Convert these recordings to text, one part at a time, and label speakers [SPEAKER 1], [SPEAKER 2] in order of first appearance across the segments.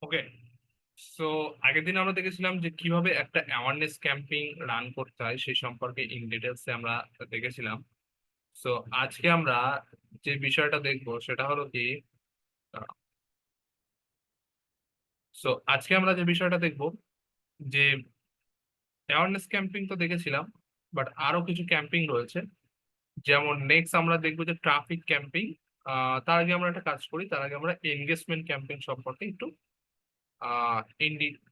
[SPEAKER 1] ওকে। So আগের দিন আমরা দেখেছিলাম যে কিভাবে একটা অ্যাওয়ারনেস ক্যাম্পেইন রান করতে হয় সেই সম্পর্কে ইন ডিটেলসে আমরা দেখেছিলাম। সো আজকে আমরা যে বিষয়টা দেখবো সেটা হলো কি, সো আজকে আমরা যে বিষয়টা দেখবো যে অ্যাওয়ারনেস ক্যাম্পেইন তো দেখেছিলাম, বাট আরো কিছু ক্যাম্পেইন রয়েছে। যেমন নেক্সট আমরা দেখবো যে ট্রাফিক ক্যাম্পেইন। তার আগে আমরা একটা কাজ করি, তার আগে আমরা এনগেজমেন্ট ক্যাম্পেইন সম্পর্কে একটু আহ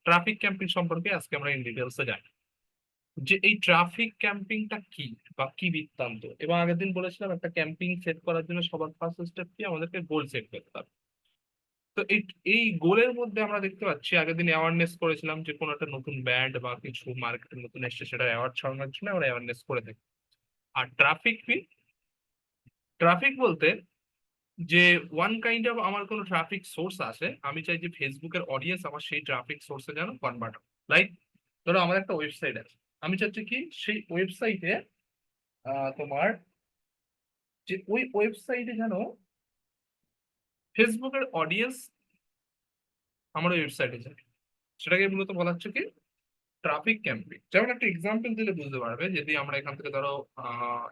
[SPEAKER 1] ট্রাফিক ক্যাম্পেইন সম্পর্কে আজকে আমরা ইন ডিটেলসে জানি যে এই ট্রাফিক ক্যাম্পিংটা কি বা কি বৃত্তান্ত। এবং আগের দিন বলেছিলাম একটা ক্যাম্পিং সেট করার জন্য সবার ফার্স্ট স্টেপ কি, আমাদেরকে গোল সেট করতে হবে। তো এই এই গোলের মধ্যে আমরা দেখতে পাচ্ছি আগের দিন অ্যাওয়ারনেস করেছিলাম যে কোনো একটা নতুন ব্র্যান্ড বা কিছু মার্কেটের নতুন এসছে, সেটা অ্যাওয়ার্ড ছড়ানোর জন্য আমরা অ্যাওয়ারনেস করে থাকি। আর ট্রাফিক কি, ট্রাফিক বলতে যে ওয়ান কাইন্ড অফ আমার কোনো ট্রাফিক সোর্স আছে, আমি চাই যে ফেসবুকের অডিয়েন্স আমার সেই ট্রাফিক সোর্সে যেন কনভার্ট হয়। লাইক ধরো আমার একটা ওয়েবসাইট আছে, আমি চাচ্ছি কি সেই ওয়েবসাইটে তোমার যে ওই ওয়েবসাইটে যেন ফেসবুকের অডিয়েন্স আমার ওই ওয়েবসাইটে যায়, সেটাকে মূলত বলা হচ্ছে কি ট্রাফিক ক্যাম্পেইন। যেমন একটা এক্সাম্পল দিলে বুঝতে পারবে, যদি আমরা এখান থেকে ধরো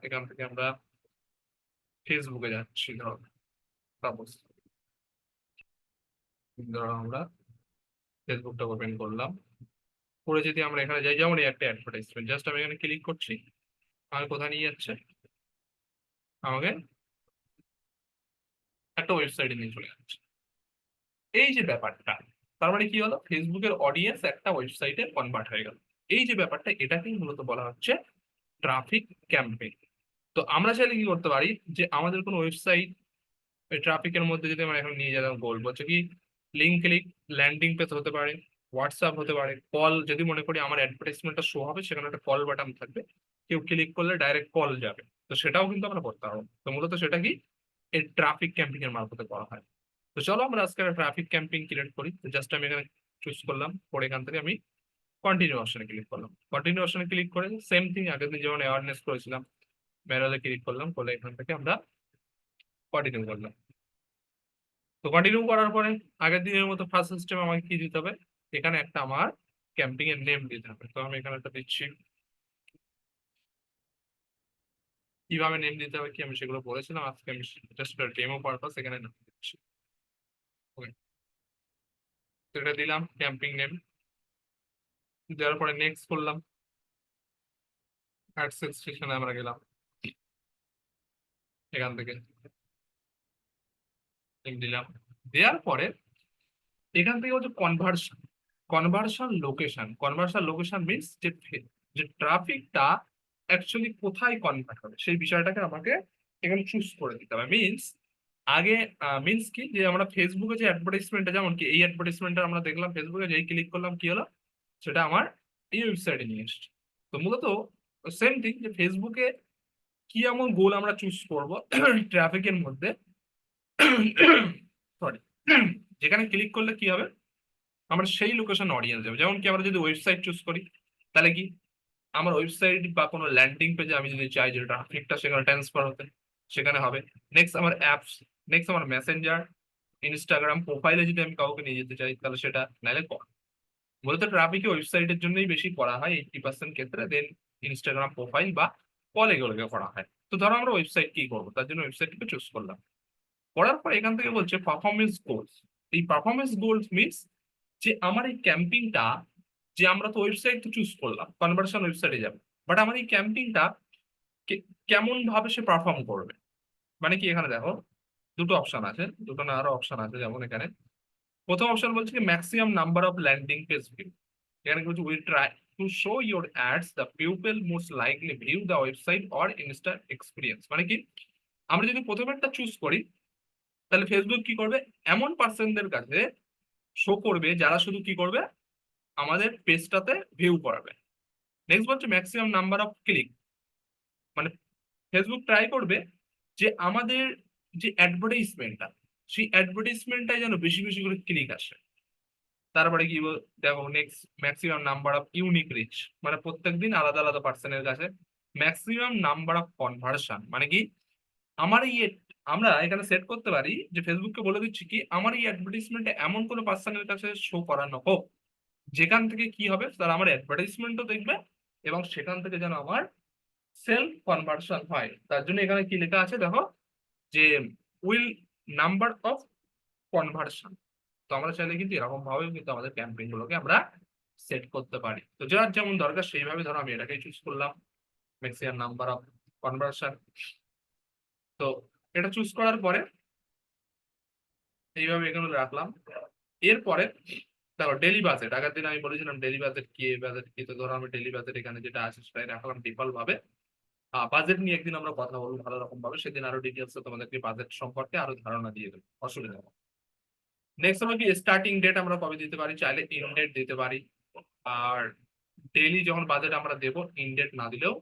[SPEAKER 1] এখান থেকে আমরা ফেসবুকে যাচ্ছি, ধরো সাপোজ ধরো আমরা ফেসবুকটা ওপেন করলাম, করে যদি আমরা এখানে যাই, যেমন এই একটা অ্যাডভার্টাইজমেন্ট, জাস্ট আমি এখানে ক্লিক করছি, আমাকে কোথায় নিয়ে যাচ্ছে, আমাকে একটা ওয়েবসাইটে নিয়ে চলে যাচ্ছে। এই যে ব্যাপারটা, তার মানে কি হলো, ফেসবুকের অডিয়েন্স একটা ওয়েবসাইটে কনভার্ট হয়ে গেল। এই যে ব্যাপারটা, এটাকেই মূলত বলা হচ্ছে ট্রাফিক ক্যাম্পেইন। তো আমরা চাইলে কি করতে পারি, যে আমাদের কোনো ওয়েবসাইট ওই ট্রাফিকের মধ্যে যদি আমরা এখন নিয়ে যেতাম, গোল বলছে কি লিঙ্ক ক্লিক, ল্যান্ডিং পেজ হতে পারে, হোয়াটসঅ্যাপ হতে পারে, কল, যদি মনে করি আমার অ্যাডভার্টাইজমেন্টটা শো হবে সেখানে একটা কল বাটন থাকবে, কেউ ক্লিক করলে ডাইরেক্ট কল যাবে, তো সেটাও কিন্তু আমরা করতে পারবো। তো মূলত সেটা কি এই ট্রাফিক ক্যাম্পিং এর মারফতে করা হয়। তো চলো আমরা আজকে ট্রাফিক ক্যাম্পিং ক্রিয়েট করি। তো জাস্ট আমি এখানে চুজ করলাম, পরে এখান থেকে আমি কন্টিনিউ অপশনে ক্লিক করলাম। কন্টিনিউ অপশনে ক্লিক করে সেম থিং আগের দিন যেমন অ্যাওয়ারনেস করেছিলাম, ম্যানুয়ালে ক্লিক করলাম, করলে এখান থেকে আমরা কন্টিনিউ করলাম। তো কন্টিনিউ করার পরে আগের দিনের মতো ফার্স্ট স্টেপ আমাকে কি দিতে হবে, এখানে একটা আমার ক্যাম্পিং এর নেম দিতে হবে। তো আমি এখানে একটা দিচ্ছি, কিভাবে নেম দিতে হবে কি আমি সেগুলো বলেছিলাম, আজকে আমি জাস্ট ডেমো পারপাস এখানে নাম দিচ্ছি। ওকে, তো এটা দিলাম ক্যাম্পিং নেম, দেওয়ার পরে নেক্সট করলাম, অ্যাডসেন্স সেকশনে আমরা গেলাম, এখান থেকে নেম দিলাম, দেওয়ার পরে এখান থেকে হচ্ছে কনভার্সন, কনভার্সন লোকেশন মিনস যে যে ট্রাফিকটা অ্যাকচুয়ালি কোথায় কনভার্ট হবে সেই বিষয়টাকে আমাকে এখানে চুজ করে দিতে হবে। মিনস আগে মিনস কি, যে আমরা ফেসবুকে যে অ্যাডভার্টাইজমেন্টটা, যেমন কি এই অ্যাডভার্টাইজমেন্টটা আমরা দেখলাম ফেসবুকে, যেই ক্লিক করলাম কি হলো, সেটা আমার এই ওয়েবসাইটে নিয়ে এসছে। তো মূলত সেম থিং, যে ফেসবুকে কি এমন গোল আমরা চুজ করব ট্রাফিকের মধ্যে, সরি, যেখানে ক্লিক করলে কি হবে, আমরা সেই লোকেশন অডিয়েন্স যাবে। যেমন কি আমরা যদি ওয়েবসাইট চুজ করি, তাহলে কি আমার ওয়েবসাইট বা কোনো ল্যান্ডিং পেজে আমি যদি চাই যে ট্রাফিকটা সেখানে ট্রান্সফার হতে, সেখানে হবে। নেক্সট আমার অ্যাপস, নেক্সট আমার মেসেঞ্জার, ইনস্টাগ্রাম প্রোফাইলে যদি আমি কাউকে নিয়ে যেতে চাই তাহলে সেটা, নাহলে কল। মূলত ট্রাফিক ওয়েবসাইটের জন্যই বেশি করা হয় 80% ক্ষেত্রে, দেন ইনস্টাগ্রাম প্রোফাইল বা কল এগুলোকে করা হয়। তো ধরো আমরা ওয়েবসাইট কি করবো, তার জন্য ওয়েবসাইটকে চুজ করলাম, করার পর এখান থেকে বলছে পারফরমেন্স গোলস। এই পারফরমেন্স গোলস মিনস যে আমার এই ক্যাম্পিংটা, যে আমরা তো ওয়েবসাইট তো চুজ করলাম, কনভার্সন ওয়েবসাইটে যাবে, বাট আমার এই ক্যাম্পিংটা কেমন ভাবে সে পারফর্ম করবে। মানে কি এখানে দেখো দুটো অপশন আছে, দুটো না আরো অপশন আছে। যেমন এখানে প্রথম অপশন বলছে কি maximum number of landing page view, এখানে বলছে will try to show your ads the people most likely view the website or Insta experience. মানে কি আমরা যদি প্রথমেরটা চুজ করি, তাহলে ফেসবুক কি করবে, এমন পার্সনদের কাছে শো করবে যারা শুধু কি করবে, আমাদের পেজটাতে ভিউ করাবে। নেক্সট বলছে ম্যাক্সিমাম নাম্বার অফ ক্লিক, মানে ফেসবুক ট্রাই করবে যে আমাদের যে অ্যাডভার্টাইজমেন্টটা, সেই অ্যাডভার্টাইজমেন্টটাই যেন বেশি বেশি করে ক্লিক আসে। তারপরে কি দেখো next maximum number of unique reach, মানে প্রত্যেকদিন আলাদা আলাদা পার্সনের কাছে। ম্যাক্সিমাম নাম্বার অফ কনভার্সন, মানে কি আমার এই আমরা এখানে সেট করতে পারি যে ফেসবুককে বলে দিচ্ছি কি আমার এই অ্যাডভার্টাইজমেন্টে এমন কোনো পার্সনের কাছে শো করানো হোক যেখান থেকে কি হবে তারা আমার অ্যাডভার্টাইজমেন্টও দেখবে এবং সেখান থেকে যেন আমার সেল কনভার্সন হয়। তার জন্য এখানে কি লেখা আছে দেখো, যে উইল নাম্বার অফ কনভার্সন। তো আমরা চাইলে কিন্তু এরকম ভাবে কিন্তু আমাদের ক্যাম্পেইন গুলোকে আমরা সেট করতে পারি। তো যার যেমন দরকার সেইভাবে ধরো আমি এটাকে চুজ করলাম, ম্যাক্সিমাম নাম্বার অফ কনভার্সন। তো এটা চুজ করার পরে এইভাবে এখানে রাখলাম। এরপরে দেখো ডেলি বাজেট, আগের দিন আমি বলেছিলাম ডেলি বাজেট কি, বাজেট কি, তো ধরো আমি ডেলি বাজেট এখানে যেটা আছে সেটাই রাখলাম ডিফল্ট ভাবে। বাজেট নিয়ে একদিন আমরা কথা বলবো ভালো রকম ভাবে, সেদিন আরো ডিটেলস তোমাদেরকে বাজেট সম্পর্কে আরো ধারণা দিয়ে দেবো, অসুবিধা নেই। নেক্সট হলো কি স্টার্টিং ডেট আমরা কবে দিতে পারি, চাইলে ইন ডেট দিতে পারি। আর ডেইলি যখন বাজেট আমরা দেবো ইন ডেট না দিলেও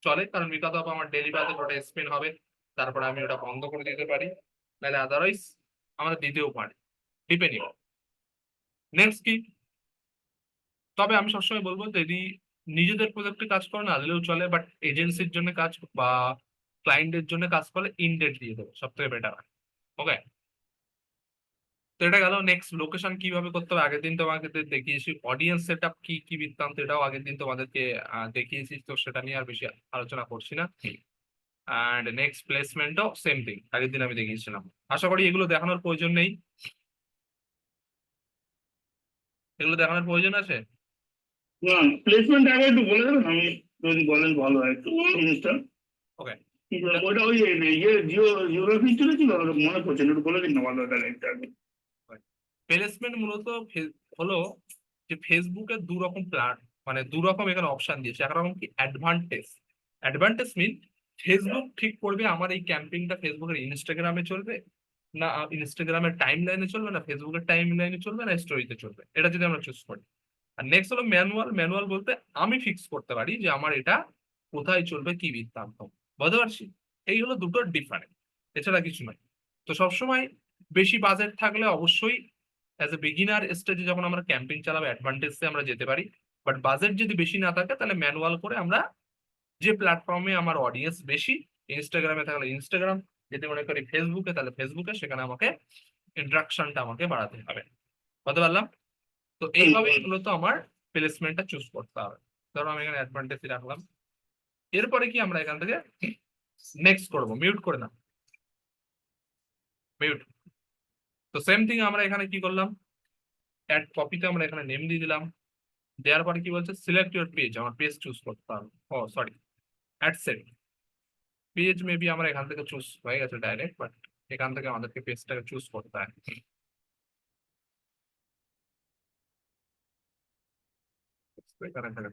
[SPEAKER 1] চলে, কারণ বিকজ অফ আমার ডেইলি বাজেট ওটা স্পেন্ড হবে, তারপরে আমি ওটা বন্ধ করে দিতে পারি, নাহলে আদারওয়াইজ আমরা দিতেও পারি, ডিপেন্ডিং। নেক্সট কি, তবে আমি সবসময় বলবো যদি নিজেদের প্রজেক্টে কাজ করো না দিলেও চলে, বাট এজেন্সির জন্য কাজ বা ক্লায়েন্টের জন্য কাজ করলে ইন ডেট দিয়ে দেবো, সব থেকে বেটার হয়। ওকে, তো এটা গেল। নেক্সট লোকেশন কিভাবে করতে হবে, আগের দিন তোমাকে দেখিয়েছি। অডিয়েন্স সেট আপ কি কি বৃত্তান্ত, এটাও আগের দিন তোমাদেরকে দেখিয়েছি, তো সেটা নিয়ে আর বেশি আলোচনা করছি না। অ্যান্ড নেক্সট প্লেসমেন্টও সেম থিং, আগের দিন আমি দেখিয়েছিলাম। আশা করি এগুলো দেখানোর প্রয়োজন নেই, এগুলো দেখানোর প্রয়োজন আছে।
[SPEAKER 2] না, প্লেসমেন্ট আগে একটু বলে দেবেন, আমি যদি বলেন ভালো হয় একটু জিনিসটা।
[SPEAKER 1] ওকে,
[SPEAKER 2] ওইটা ওই ইয়ে জিওগ্রাফি ছিল আমার মনে পড়ছে না, একটু বলে দিন না ভালো হয় তাহলে একটু আগে।
[SPEAKER 1] প্লেসমেন্ট মূলত হলো যে ফেসবুকের দু রকম মানে দু রকম এখানে অপশন দিয়েছে। এক রকম কি অ্যাডভান্টেজ, অ্যাডভান্টেজ মিন ফেসবুক ঠিক করবে আমার এই ক্যাম্পেইনটা ফেসবুকের ইনস্টাগ্রামে চলবে না ইনস্টাগ্রামের টাইম লাইনে চলবে, না ফেসবুকের টাইম লাইনে চলবে, না স্টোরিতে চলবে, এটা যদি আমরা চুজ করি। আর নেক্সট হলো ম্যানুয়াল, ম্যানুয়াল বলতে আমি ফিক্স করতে পারি যে আমার এটা কোথায় চলবে কি বৃত্তান্ত, বুঝতে পারছি। এই হলো দুটো ডিফারেন্ট, এছাড়া কিছু নয়। তো সবসময় বেশি বাজেট থাকলে অবশ্যই অ্যাজ এ বিগিনার স্টেজে যখন আমরা ক্যাম্পেইন চালাবো অ্যাডভান্টেজে আমরা যেতে পারি। বাট বাজেট যদি বেশি না থাকে তাহলে ম্যানুয়াল করে আমরা যে প্ল্যাটফর্মে আমার অডিয়েন্স বেশি, ইনস্টাগ্রামে থাকলে ইনস্টাগ্রাম, যদি মনে করি ফেসবুকে তাহলে ফেসবুকে, সেখানে আমাকে ইন্টারাকশনটা আমাকে বাড়াতে হবে, বুঝতে পারলাম। তো এইভাবেই মূলত আমার প্লেসমেন্টটা চুজ করতে হবে। ধরো আমি এখানে অ্যাডভান্টেজ রাখলাম। এরপরে কি আমরা এখান থেকে নেক্সট করবো, মিউট করে না, মিউট। তো সেম থিং আমরা এখানে কি করলাম, অ্যাড কপিতে আমরা এখানে নেম দিয়ে দিলাম। দেওয়ার পরে কি বলছে সিলেক্ট ইউর পেজ, আমার পেজ চুজ করতে হবে। ও sorry, add set page maybe আমরা এখান থেকে চুজ হয়ে গেছে ডাইরেক্ট, বাট এখান থেকে আমাদেরকে পেজটাকে চুজ করতে হয়। এখানে থেকে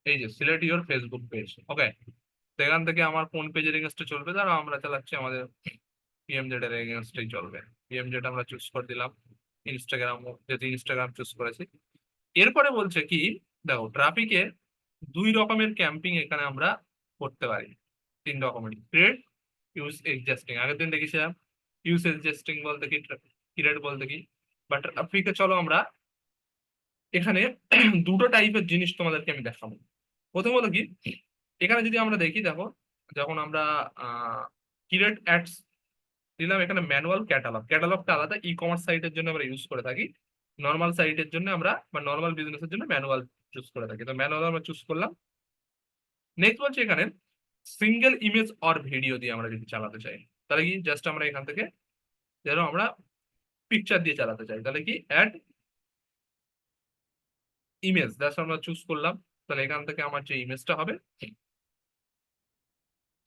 [SPEAKER 1] এই যে সিলেক্ট ইউর ফেসবুক পেজ। ওকে, তো এখান থেকে আমার কোন পেজের এগেনস্টে চলবে, ধরো আমরা চালাচ্ছি আমাদের পিএমজেড এর এগেনস্টেই চলবে, পিএমজেড আমরা চুজ করে দিলাম। ইনস্টাগ্রাম, যেহেতু ইনস্টাগ্রাম চুজ করেছি। এরপরে বলছে কি, দেখো ট্রাফিকে দুই রকমের ক্যাম্পিং এখানে আমরা করতে পারি, তিন রকমের ক্রিয়েট, ইউজ, এক্সিস্টিং। আগের দিন দেখেছিলাম ইউজ এক্সিস্টিং বলতে কি, ক্রিয়েট বলতে কি, বাট ট্রাফিকে চলো আমরা এখানে দুটো টাইপের জিনিস তোমাদেরকে আমি দেখাবো। প্রথমত কি, এখানে যদি আমরা দেখি, দেখো যখন আমরা ক্রিয়েট অ্যাডস দিলাম, এখানে ম্যানুয়াল ক্যাটালগ, ক্যাটালগটা আলাদা, ই কমার্স সাইটের জন্য আমরা ইউজ করে থাকি, নর্মাল সাইটের জন্য আমরা বা নর্মাল বিজনেসের জন্য ম্যানুয়াল চুজ করে থাকি। তো ম্যানুয়াল আমরা চুজ করলাম। নেক্সট বলছে এখানে সিঙ্গেল ইমেজ অর ভিডিও দিয়ে আমরা যদি চালাতে চাই, তাহলে কি জাস্ট আমরা এখান থেকে যেন আমরা পিকচার দিয়ে চালাতে চাই, তাহলে কি অ্যাড ইমেজ জাস্ট আমরা চুজ করলাম। তাহলে এখান থেকে আমার যে ইমেজটা হবে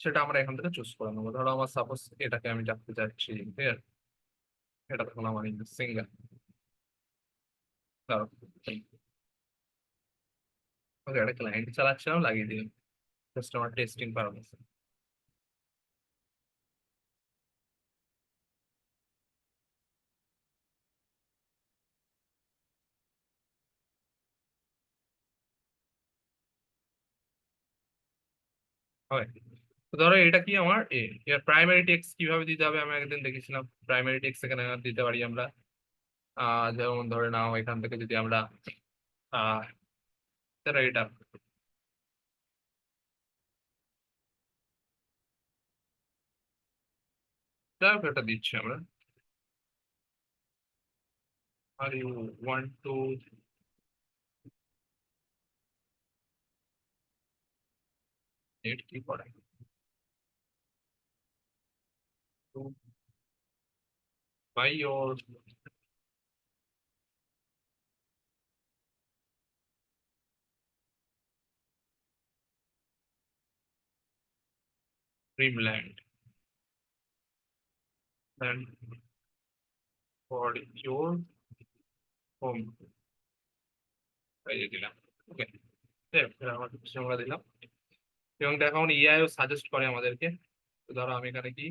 [SPEAKER 1] সেটা আমরা এখান থেকে চুজ করে নেবো। ধরো আমার সাপোজ এটাকে আমি রাখতে চাচ্ছি here, এটা তখন আমার ইমেজ সিঙ্গেল। ধরো ওকে, একটা ক্লায়েন্ট চালাচ্ছিলাম, লাগিয়ে দিলাম জাস্ট আমার টেস্টিং পারপাস। হয়, তো ধরো এটা কি আমার এর প্রাইমারি টেক্সট কিভাবে দিতে হবে, আমি একদিন দেখেছিলাম প্রাইমারি টেক্সট এখানে দিতে পারি আমরা। যেমন ধরে নাও এখান থেকে যদি আমরা আহ ধরো এটা যাই হোক, এটা দিচ্ছি আমরা। আর ইউ ওয়ান্ট টু নেট কি করে to buy your dreamland and for your home, এই যে দিলাম। ওকে, আমরা দিলাম। এবং দেখো এখন এআইও সাজেস্ট করে আমাদেরকে। তো ধরো আমি এখানে কি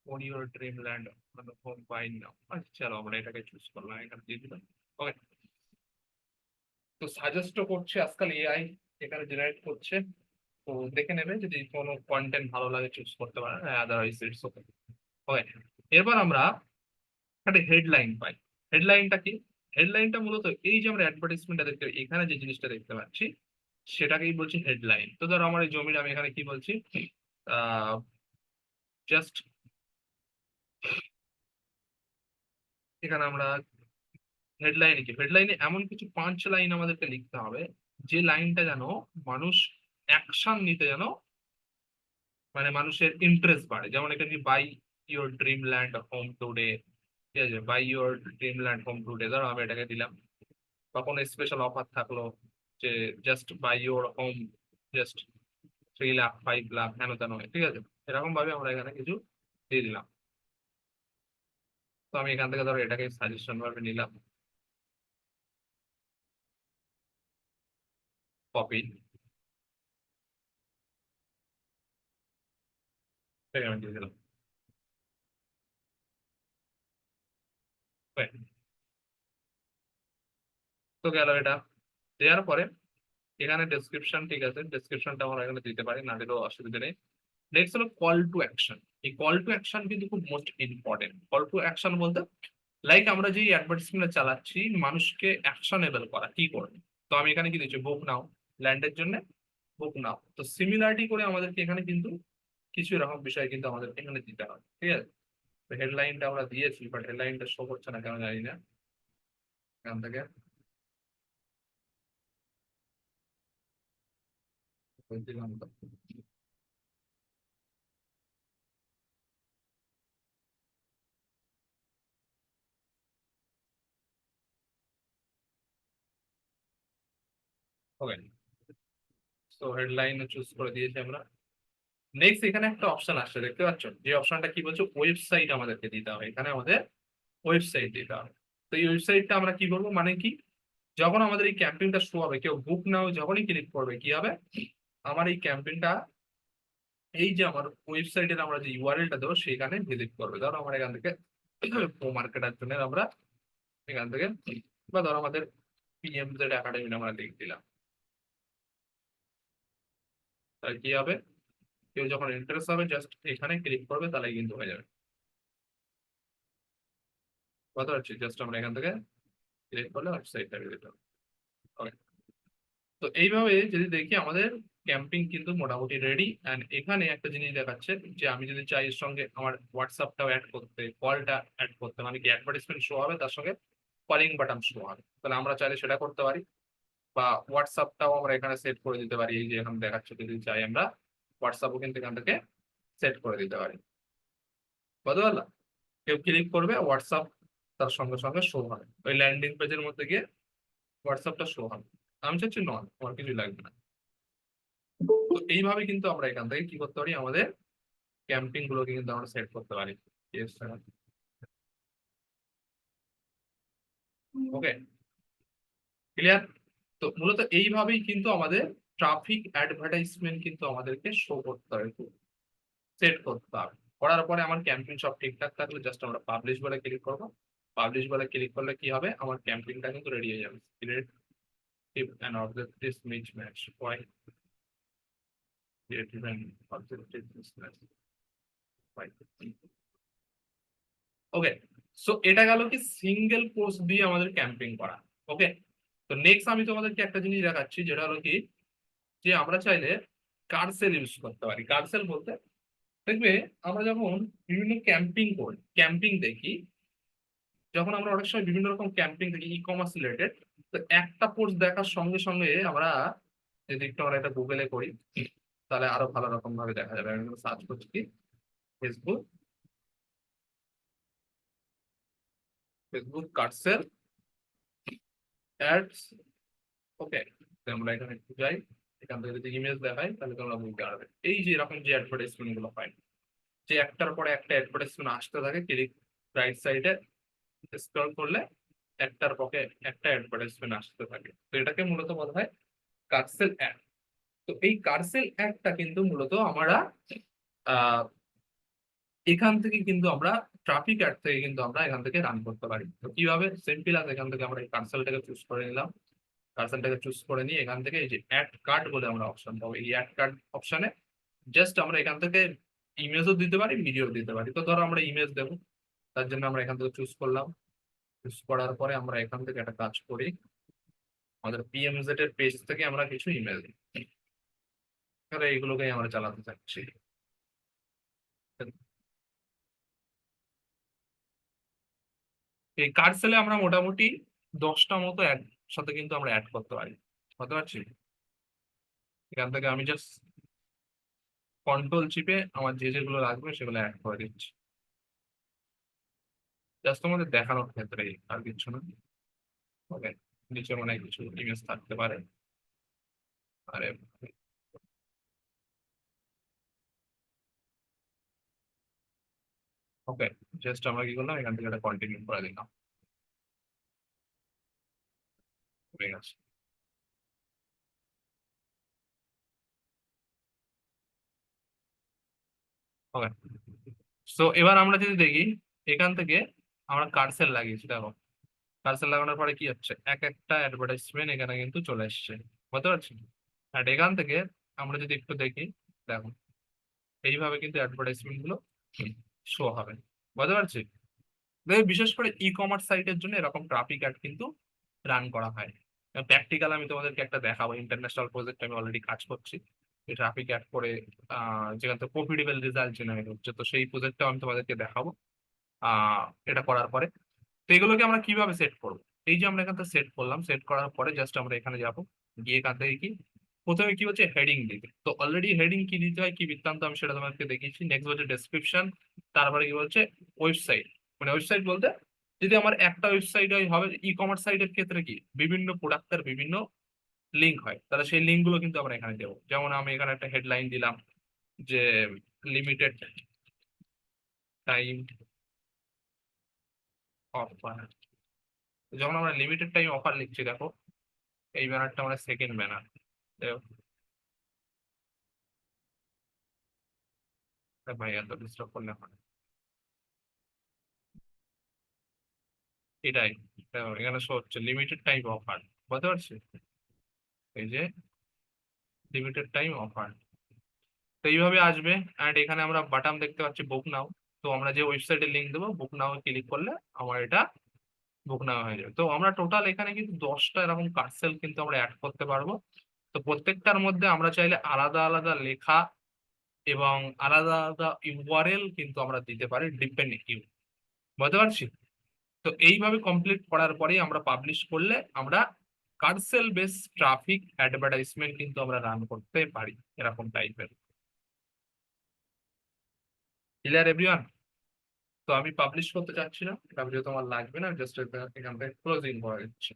[SPEAKER 1] on your dreamland মানে হোম বাই নাও, আচ্ছা চলো আমরা এটাকে চুজ করলাম, এখানে দিয়ে দিলাম। ওকে, তো সাজেস্টও করছে আজকাল এআই, এখানে জেনারেট করছে। তো দেখে নেবে, যদি কোনো কন্টেন্ট ভালো লাগে চুজ করতে পারেন, আদারওয়াইজ ইটস ওকে। ওকে, এরপর আমরা একটা হেডলাইন পাই। হেডলাইনটা কি? হেডলাইনটা মূলত এই যে আমরা অ্যাডভার্টাইজমেন্টটা দেখতে এখানে যে জিনিসটা দেখতে পাচ্ছি সেটাকেই বলছি হেডলাইন। তো ধরো আমার এই জমির আমি এখানে কি বলছি, জাস্ট এখানে আমরা হেডলাইনে কি, হেডলাইনে এমন কিছু 5 লাইন আমাদেরকে লিখতে হবে যে লাইনটা যেন মানুষ অ্যাকশন নিতে যেন মানে মানুষের ইন্টারেস্ট বাড়ে। যেমন এখানে buy your dream land home today, ঠিক আছে, buy your dream land home today, ধরো আমি এটাকে দিলাম। বা কোনো স্পেশাল অফার থাকলো যে just buy your home just 3 lakh 5 lakh হেন তেন, ঠিক আছে, এরকম ভাবে আমরা এখানে কিছু দিয়ে দিলাম। তো আমি এখান থেকে ধরো এটাকে সাজেশন ভাবে নিলাম, কপি, আমি দিয়ে দিলাম। Right. তো গেল এটা। দেওয়ার পরে এখানে ডেসক্রিপশন, ঠিক আছে, ডেসক্রিপশনটা আমরা এখানে দিতে পারি, না দিলেও অসুবিধা নেই। নেক্সট হলো কল টু অ্যাকশন। এই কল টু অ্যাকশন কিন্তু খুব most important. Call to action বলতে লাইক আমরা যে অ্যাডভার্টাইজমেন্ট চালাচ্ছি মানুষকে অ্যাকশনেবল করা, কি করবে। তো আমি এখানে কি দিচ্ছি, বুক নাও, ল্যান্ডের জন্য বুক নাও। তো সিমিলারিটি করে আমাদেরকে এখানে কিন্তু কিছু এরকম বিষয় কিন্তু আমাদের এখানে দিতে হবে, ঠিক আছে। তো হেডলাইনটা আমরা দিয়েছি, বাট হেডলাইনটা শো করছে না কেন জানি না। এখান থেকে দিলাম তো। ওকে, তো হেডলাইন চুজ করে দিয়েছি আমরা। নেক্সট এখানে একটা অপশন আসছে, দেখতে পাচ্ছ, যে অপশনটা কি বলছে, ওয়েবসাইট আমাদেরকে দিতে হবে। এখানে আমাদের ওয়েবসাইট দিতে হবে। তো এই ওয়েবসাইটটা আমরা কি করবো, মানে কি, যখন আমাদের এই ক্যাম্পেইনটা শো হবে, কেউ বুক নাও যখনই ক্লিক করবে কি হবে, আমার এই ক্যাম্পেইনটা এই যে আমার ওয়েবসাইটের আমরা যে ইউআরএলটা দেবো সেখানে ভিজিট করবে। ধরো আমার এখান থেকে প্রো মার্কেটার জন্য আমরা এখান থেকে, বা ধরো আমাদের পিএমজেড একাডেমি আমরা লিঙ্ক দিলাম, তাহলে কি হবে, কেউ যখন ইন্টারেস্ট হবে জাস্ট এখানে ক্লিক করবে তাহলে কিন্তু হয়ে যাবে। কথা হচ্ছে জাস্ট আমরা এখান থেকে ক্লিক করলে ওয়েবসাইটটা ভিজিট হবে। Okay. তো এইভাবে যদি দেখি আমাদের ক্যাম্পিং কিন্তু মোটামুটি রেডি। অ্যান্ড এখানে একটা জিনিস দেখাচ্ছে যে আমি যদি চাই এর সঙ্গে আমার হোয়াটসঅ্যাপটাও অ্যাড করতে, কলটা অ্যাড করতে, মানে কি অ্যাডভার্টাইজমেন্ট শো হবে তার সঙ্গে কলিং বাটন শো হবে, তাহলে আমরা চাইলে সেটা করতে পারি। বা হোয়াটসঅ্যাপটাও আমরা এখানে সেট করে দিতে পারি, এই যে এখানে দেখাচ্ছে, যদি চাই আমরা হোয়াটসঅ্যাপও কিন্তু এখান থেকে সেট করে দিতে পারি। বুঝতে পারলাম, কেউ ক্লিক করবে হোয়াটসঅ্যাপ তার সঙ্গে সঙ্গে শো হবে, ওই ল্যান্ডিং পেজের মধ্যে গিয়ে হোয়াটসঅ্যাপটা শো হবে। আমি চাচ্ছি নন, আমার কিছুই লাগবে না। তো এইভাবে কিন্তু আমরা এখান থেকে কি করতে পারি, আমাদের ক্যাম্পিং গুলোকে কিন্তু আমরা সেট করতে পারি। ওকে, ক্লিয়ার। তো মূলত এইভাবেই কিন্তু আমাদের ট্রাফিক অ্যাডভার্টাইজমেন্ট কিন্তু আমাদেরকে শো করতে হবে, সেট করতে হবে। করার পরে আমার ক্যাম্পিং সব ঠিকঠাক থাকলে জাস্ট আমরা পাবলিশ বলে ক্লিক করবো। পাবলিশ বলে ক্লিক করলে কি হবে, আমার ক্যাম্পিংটা কিন্তু রেডি হয়ে যাবে। Creative and objective mismatch. Why? Creative and objective mismatch. Why? Okay, so এটা গেল কি সিঙ্গেল পোস্ট দিয়ে আমাদের ক্যাম্পিং করা। ওকে, তো নেক্সট আমি তোমাদেরকে একটা জিনিস দেখাচ্ছি, যেটা হলো কি, যে আমরা চাইলে কার্সেল ইউজ করতে পারি। কার্সেল বলতে দেখবে আমরা যখন বিভিন্ন ক্যাম্পিং দেখি, যখন আমরা অনেক সময় বিভিন্ন রকম ক্যাম্পিং দেখি ই কমার্স রিলেটেড, তো একটা পোস্ট দেখার সঙ্গে সঙ্গে আমরা যদি একটু আমরা এটা গুগলে করি, তাহলে আরো ভালো রকম ভাবে দেখা যাবে। আমি সার্চ করছি কি ফেসবুক, কার্সেল অ্যাডস। ওকে, আমরা এখানে একটু যাই, এখান থেকে যদি ইমেজ দেখাই তাহলে তোমরা বুঝতে পারবে। এই যে এরকম যে অ্যাডভার্টাইজমেন্ট গুলো হয়, যে একটার পরে একটা অ্যাডভার্টাইজমেন্ট আসতে থাকে, ক্লিক রাইট সাইডে স্ক্রল করলে একটার পরে একটা অ্যাডভার্টাইজমেন্ট আসতে থাকে। তো এটাকে মূলত বলা হয় কার্সেল অ্যাড। তো এই কার্সেল অ্যাডটা কিন্তু মূলত আমরা আহ এখান থেকে কিন্তু আমরা ট্রাফিক অ্যাড থেকে কিন্তু আমরা এখান থেকে রান করতে পারি। তো কিভাবে? সিম্পল আছে, এখান থেকে আমরা এই কার্সেলটাকে চুজ করে নিলাম, কার্সেলটাকে চুজ করে নিয়ে এখান থেকে এই যে অ্যাড কার্ড বলে আমরা অপশন পাবো, এই অ্যাড কার্ড অপশনে জাস্ট আমরা এখান থেকে ইমেজও দিতে পারি, ভিডিও দিতে পারি। তো ধরো আমরা ইমেজ দেবো, তার জন্য আমরা এখান থেকে চুজ করলাম। চুজ করার পরে আমরা এখান থেকে একটা কাজ করি, আমাদের পিএমজেড এর পেজ থেকে আমরা কিছু ইমেজ তাহলে এইগুলোকেই আমরা চালাতে চাচ্ছি। এই কার্সেলে আমরা মোটামুটি 10টা মতো সাথে কিন্তু আমরা অ্যাড করতে পারি, বুঝতে পারছি। এখান থেকে আমি জাস্ট কন্ট্রোল চিপে আমার যে যেগুলো লাগবে সেগুলো অ্যাড করে দিচ্ছি, জাস্ট তোমাদের দেখানোর ক্ষেত্রে, আর কিছু না। ওকে, নিচে মনে হয় কিছু ইমেজ থাকতে পারে। আরে ওকে, জাস্ট আমরা কি করলাম, এখান থেকে একটা কন্টিনিউ করে দিলাম, হয়ে গেছে। ওকে, সো এবার আমরা যদি দেখি, এখান থেকে আমরা কার্সেল লাগিয়েছি, দেখো কার্সেল লাগানোর পরে কি হচ্ছে, এক একটা অ্যাডভার্টাইজমেন্ট এখানে কিন্তু চলে এসছে, বুঝতে পারছি। আর এখান থেকে আমরা যদি একটু দেখি, দেখো এইভাবে কিন্তু অ্যাডভার্টাইজমেন্ট গুলো শো হবে, বুঝতে পারছি। দেখো, বিশেষ করে ই কমার্স সাইটের জন্য এরকম ট্রাফিক অ্যাড কিন্তু রান করা হয়। প্র্যাকটিক্যাল আমি তোমাদেরকে একটা দেখাবো, ইন্টারন্যাশনাল প্রজেক্ট আমি অলরেডি কাজ করছি, এই ট্রাফিক অ্যাড করে যেখান থেকে প্রফিটেবল রেজাল্ট জেনারেট হচ্ছে, তো সেই প্রজেক্টটাও আমি তোমাদেরকে দেখাবো আহ এটা করার পরে। তো এগুলোকে আমরা কিভাবে সেট করবো? এই যে আমরা এখান থেকে সেট করলাম, সেট করার পরে জাস্ট আমরা এখানে যাব, গিয়ে এখান থেকে কি প্রথমে কি হচ্ছে হেডিং দিতে, তো অলরেডি হেডিং কি দিতে হয় কি বৃত্তান্ত আমি সেটা তোমাকে দেখিয়েছি। নেক্সট হচ্ছে ডেসক্রিপশন, তারপরে কি বলছে ওয়েবসাইট, মানে ওয়েবসাইট বলতে যদি আমার একটা ওয়েবসাইট হয়, হবে ই কমার্স সাইটের ক্ষেত্রে কি বিভিন্ন প্রোডাক্টের বিভিন্ন লিঙ্ক হয়, তাহলে সেই লিঙ্ক গুলো কিন্তু আমরা এখানে দেবো। যেমন আমি এখানে একটা হেডলাইন দিলাম যে লিমিটেড টাইম অফার। যখন আমরা লিমিটেড টাইম অফার লিখছি, দেখো এই ব্যানারটা আমরা সেকেন্ড ব্যানার, ভাই এত ডিস্টার্ব করলে হয় না। এটাই, দেখো এখানে শো হচ্ছে লিমিটেড টাইম অফার, বুঝতে পারছি, এই যে লিমিটেড টাইম অফার। তো এইভাবে আসবে, অ্যান্ড এখানে আমরা বাটাম দেখতে পাচ্ছি বুক নাও। তো আমরা যে ওয়েবসাইটে লিঙ্ক দেবো, বুক নাও ক্লিক করলে আমার এটা বুক নাও হয়ে যাবে। তো আমরা টোটাল এখানে কিন্তু 10টা এরকম কার্সেল কিন্তু আমরা অ্যাড করতে পারবো। তো প্রত্যেকটার মধ্যে আমরা চাইলে আলাদা আলাদা লেখা এবং আলাদা আলাদা ইউআরএল কিন্তু আমরা দিতে পারি, ডিপেন্ড ইউ, বুঝতে পারছি। তো এইভাবে কমপ্লিট করার পরেই আমরা পাবলিশ করলে আমরা কার্সেল বেস ট্রাফিক অ্যাডভার্টাইজমেন্ট কিন্তু আমরা রান করতে পারি, এরকম টাইপের। Clear everyone? তো আমি পাবলিশ করতে চাচ্ছি না, এটা যেহেতু আমার লাগবে না, জাস্ট এখান থেকে ক্লোজিং করে দিচ্ছি।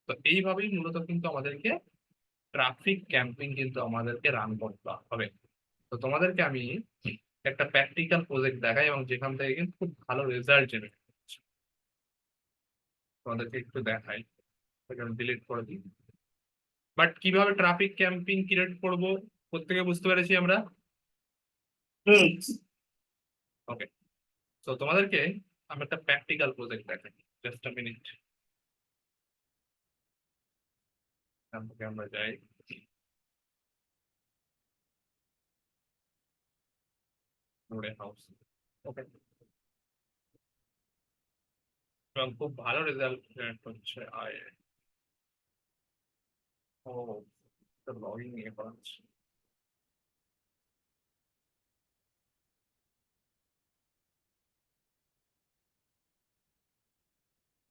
[SPEAKER 1] তো এইভাবেই মূলত কিন্তু আমাদেরকে ট্রাফিক ক্যাম্পিং কিন্তু আমাদেরকে রান করতে হবে। তো তোমাদেরকে আমি একটা প্র্যাকটিক্যাল প্রজেক্ট দেখাই এবং যেখান থেকে কিন্তু খুব ভালো রেজাল্ট জেনারেট হচ্ছে, তোমাদেরকে একটু দেখাই। ডিলিট করে দিই। বাট কিভাবে ট্রাফিক ক্যাম্পিং ক্রিয়েট করব প্রত্যেকে বুঝতে পেরেছি আমরা।
[SPEAKER 2] হুম।
[SPEAKER 1] ওকে, তো তোমাদেরকে আমি একটা প্র্যাকটিক্যাল প্রজেক্ট দেখাই, জাস্ট আ মিনিট। এখান থেকে আমরা যাই রোডে হাউস। ওকে, এবং খুব ভালো রেজাল্ট জেনারেট হচ্ছে। আয় ও, লগইন নিয়ে করা হচ্ছে।